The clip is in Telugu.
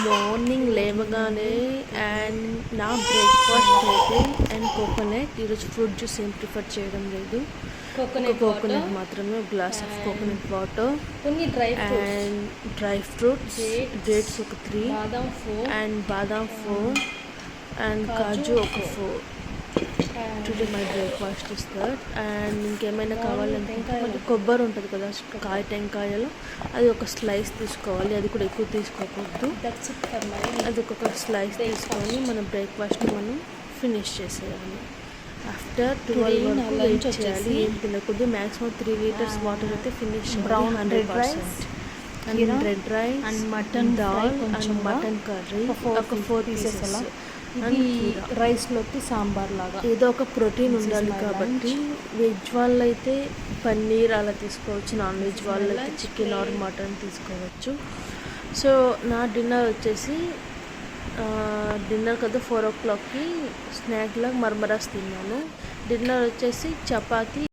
మార్నింగ్ లేవగానే అండ్ నా బ్రేక్ఫాస్ట్ అయితే అండ్ కోకోనట్. ఈరోజు ఫ్రూట్ జ్యూస్ ఏం ప్రిఫర్ చేయడం లేదు, కోకోనట్ మాత్రమే. గ్లాస్ ఆఫ్ కోకోనట్ వాటర్, కొన్ని అండ్ డ్రై ఫ్రూట్స్, డేట్స్ ఒక 3, అండ్ బాదాం 4, అండ్ కాజు ఒక 4. Today my breakfast is that. And ఇంకేమైనా కావాలంటే మళ్ళీ కొబ్బరి ఉంటుంది కదా, టెంకాయలు, అది ఒక స్లైస్ తీసుకోవాలి. అది కూడా ఎక్కువ తీసుకోకూడదు. అది ఒక స్లైస్ తీసుకొని మన బ్రేక్ఫాస్ట్ మనం ఫినిష్ చేసేయాలి. ఆఫ్టర్ 12 వరకు వెయిట్ చేయాలి, ఏం తినకూడదు. మ్యాక్సిమం 3 లీటర్స్ వాటర్ అయితే ఫినిష్ చేయాలి 100%. And red rice and mutton dal and mutton curry ఒక 4 పీసెస్ అలా. ఇది రైస్లోకి సాంబార్ లాగా ఏదో ఒక ప్రోటీన్ ఉండాలి కాబట్టి వెజ్ వాళ్ళు అయితే పన్నీర్ అలా తీసుకోవచ్చు, నాన్ వెజ్ వాళ్ళు అయితే చికెన్ ఆర్ మటన్ తీసుకోవచ్చు. సో నా డిన్నర్ వచ్చేసి డిన్నర్ కదా 4 o'clockకి స్నాక్లా మర్మరాస్ తిన్నాను. డిన్నర్ వచ్చేసి చపాతీ